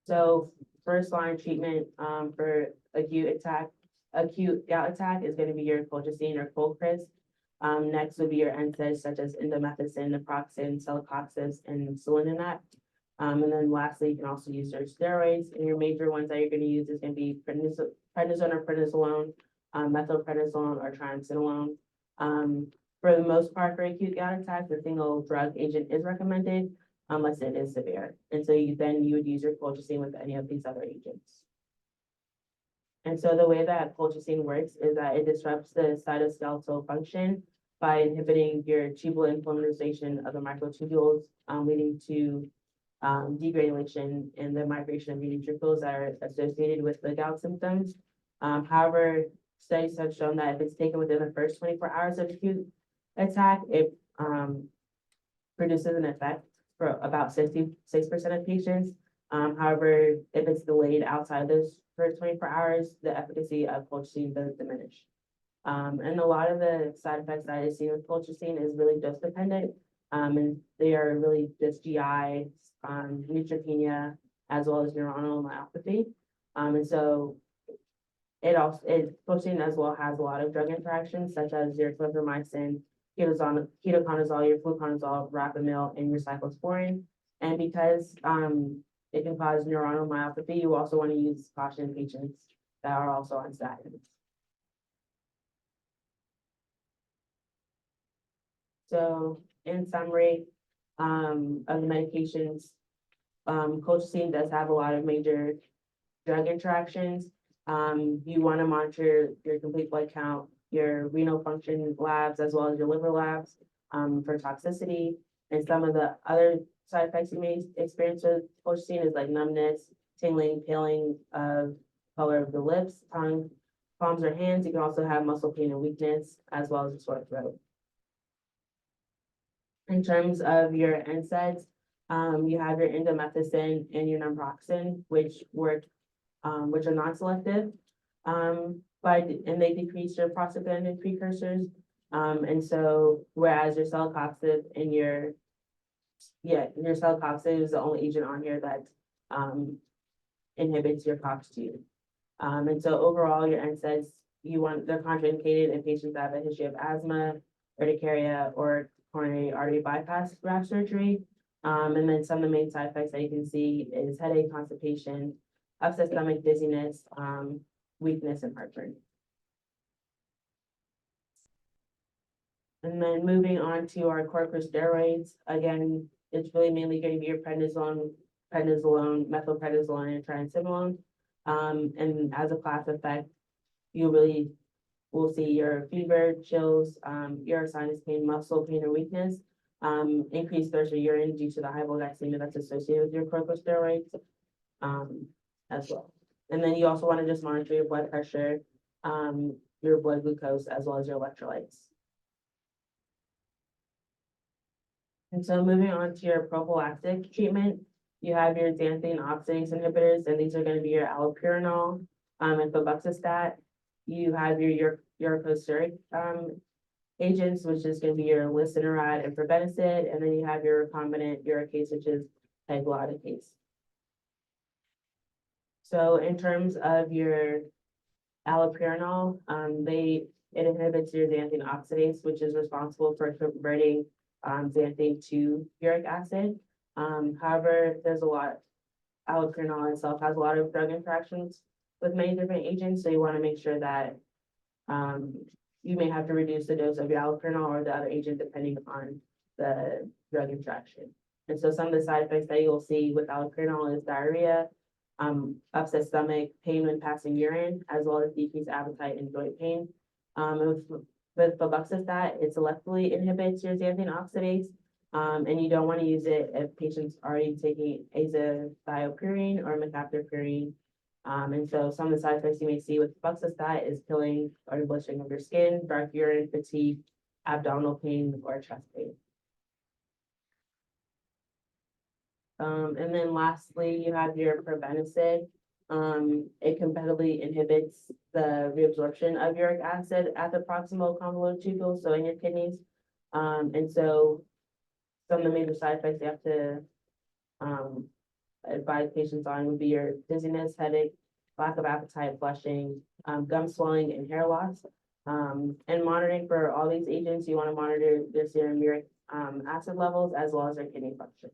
So first line treatment for acute gout attack is going to be your colchicine or Colchris. Next would be your NSAIDs such as indomethacin, naproxen, celecoxib, and solanezumab. And then lastly, you can also use your steroids, and your major ones that you're gonna use is gonna be prednisone or prednisolone, methylprednisolone or triamcinolone. For the most part, for acute gout attacks, a single drug agent is recommended unless it is severe. And so you would use your colchicine with any of these other agents. And so the way that colchicine works is that it disrupts the cytoskeletal function by inhibiting your tubule inflammation of the microtubules, leading to degranulation and the migration of neutrophils that are associated with the gout symptoms. However, studies have shown that if it's taken within the first 24 hours of acute attack, it produces an effect for about 66% of patients. However, if it's delayed outside those first 24 hours, the efficacy of colchicine does diminish. And a lot of the side effects that I see with colchicine is really dose dependent. And they are really just GI, neutropenia, as well as neuronal myopathy. And so colchicine as well has a lot of drug interactions such as your clindamycin, ketoconazole, your fluconazole, rapamyl, and your cyclosporin. And because it can cause neuronal myopathy, you also want to use caution in patients that are also on statins. So in summary, of the medications, colchicine does have a lot of major drug interactions. You want to monitor your complete blood count, your renal function labs, as well as your liver labs, for toxicity. And some of the other side effects you may experience with colchicine is like numbness, tingling, paling of color of the lips, tongue, palms or hands. You can also have muscle pain and weakness, as well as a sore throat. In terms of your NSAIDs, you have your indomethacin and your naproxen, which are non-selective, and they decrease your prostaglandin precursors. And so whereas your celecoxib and your celecoxib is the only agent on here that inhibits your COX-2. And so overall, your NSAIDs, they're contraindicated in patients that have a history of asthma, urticaria, or coronary artery bypass graft surgery. And then some of the main side effects that you can see is headache, constipation, upset stomach, dizziness, weakness, and heartburn. And then moving on to our corticosteroids, again, it's really mainly going to be your prednisone, methylprednisolone, and triamcinolone. And as a class effect, you really will see your fever, chills, your sinus pain, muscle pain or weakness, increased thirst or urine due to the hypoglycemia that's associated with your corticosteroids, as well. And then you also want to just monitor your blood pressure, your blood glucose, as well as your electrolytes. And so moving on to your prophylactic treatment, you have your xanthine oxidase inhibitors, and these are going to be your allopurinol, and febuxostat. You have your uricosuric agents, which is going to be your lisinopril and probenecid, and then you have your recombinant uricase, which is pegloticase. So in terms of your allopurinol, it inhibits your xanthine oxidase, which is responsible for converting xanthine to uric acid. However, allopurinol itself has a lot of drug interactions with many different agents, so you want to make sure that you may have to reduce the dose of your allopurinol or the other agent depending upon the drug interaction. And so some of the side effects that you'll see with allopurinol is diarrhea, upset stomach, pain when passing urine, as well as decreased appetite and joint pain. With febuxostat, it selectively inhibits your xanthine oxidase, and you don't want to use it if patients are already taking azathioprine or mercaptopurine. And so some of the side effects you may see with febuxostat is pilling or blistering of your skin, dark urine, fatigue, abdominal pain, or chest pain. And then lastly, you have your probenecid. It competitively inhibits the reabsorption of uric acid at the proximal convoluted tubule, so in your kidneys. And so some of the major side effects you have to advise patients on would be your dizziness, headache, lack of appetite, flushing, gum swelling, and hair loss. And monitoring for all these agents, you want to monitor their serum uric acid levels as well as their kidney function.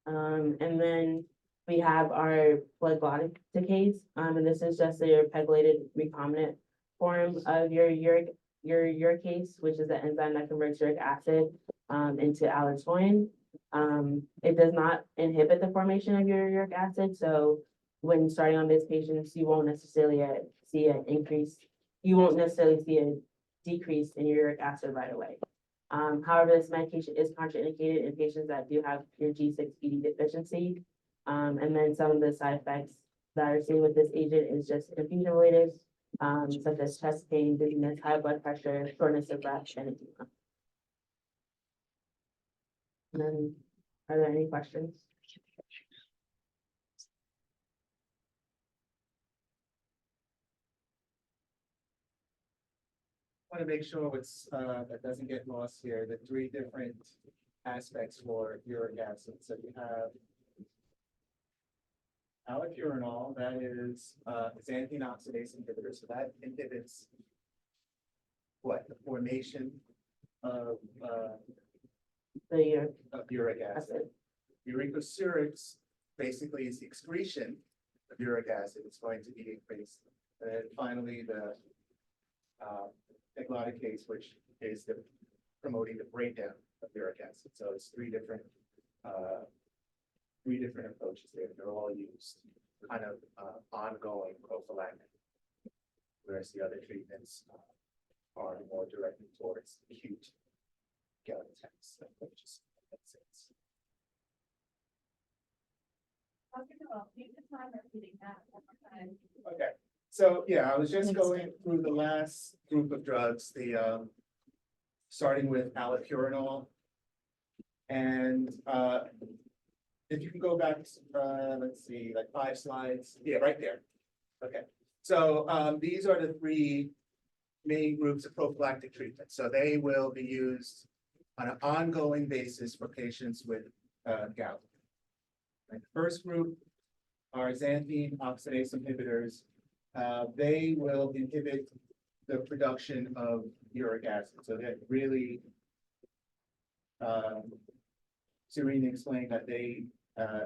And then we have our blood glaucose, and this is just a pegylated recombinant form of your uricase, which is the enzyme that converts uric acid into allotoin. It does not inhibit the formation of your uric acid, so when starting on these patients, you won't necessarily see an increase. You won't necessarily see a decrease in your uric acid right away. However, this medication is contraindicated in patients that do have your G6PD deficiency. And then some of the side effects that are seen with this agent is just infusion related, such as chest pain, dizziness, high blood pressure, shortness of breath, and edema. And then, are there any questions? Want to make sure what's, that doesn't get lost here, the three different aspects for uric acid. So you have allopurinol, that is, xanthine oxidase inhibitor, so that inhibits what, the formation of, The uric acid. acid. Uricosurics basically is the excretion of uric acid, it's going to be increased. And then finally, the pegloticase, which is the promoting the breakdown of uric acid. So it's three different approaches there. They're all used kind of ongoing prophylactic, whereas the other treatments are more directed towards acute gout attacks. Which is makes sense. Okay, so yeah, I was just Next. going through the last group of drugs, the starting with allopurinol. And if you can go back, let's see, like 5 slides. Yeah, right there. Okay, so these are the 3 main groups of prophylactic treatment. So they will be used on an ongoing basis for patients with gout. Like the first group are xanthine oxidase inhibitors. They will inhibit the production of uric acid. So that really, Serena explained that they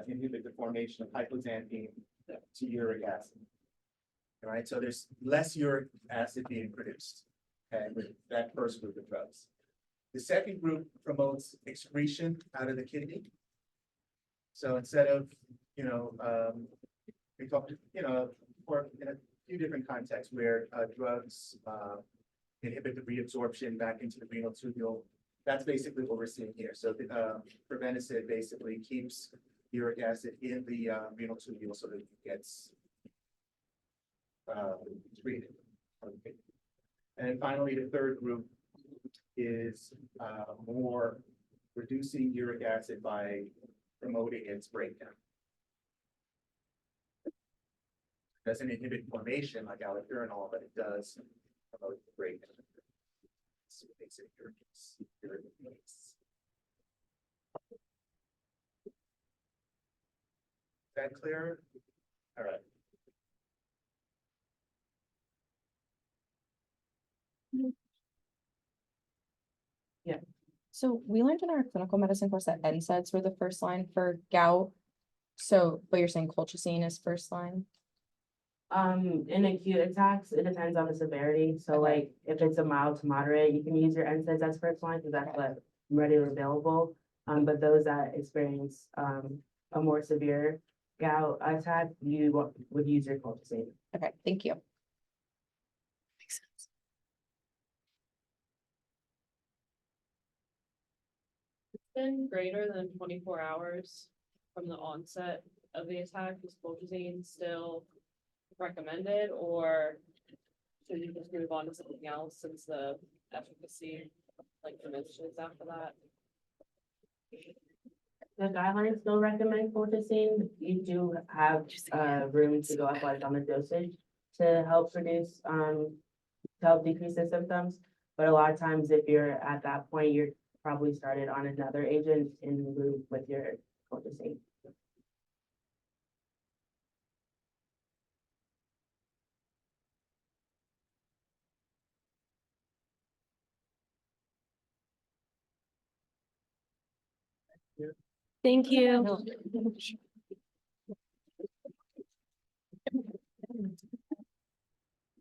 inhibit the formation of hypoxanthine to uric acid. All right, so there's less uric acid being produced, okay, with that first group of drugs. The second group promotes excretion out of the kidney. So instead of, we talked, or in a few different contexts where drugs inhibit the reabsorption back into the renal tubule. That's basically what we're seeing here. So probenecid basically keeps uric acid in the renal tubule so that it gets treated. And finally, the third group is more reducing uric acid by promoting its breakdown. Doesn't inhibit formation like allopurinol, but it does promote the breakdown. So it makes it uric base. Is that clear? All right. So we learned in our clinical medicine course that NSAIDs were the first line for gout. So, but you're saying colchicine is first line? In acute attacks, it depends on the severity. So Okay. like if it's a mild to moderate, you can use your NSAIDs as first line because that's what readily available. But those that experience a more severe gout attack, you would use your colchicine. Okay, thank you. Makes sense. Been greater than 24 hours from the onset of the attack, is colchicine still recommended, or should you just move on to something else since the efficacy like diminishes after that? The guidelines still recommend colchicine. You do have room to go up like on the dosage to help reduce to help decrease the symptoms. But a lot of times if you're at that point, you're probably started on another agent in group with your colchicine. Thank you. No.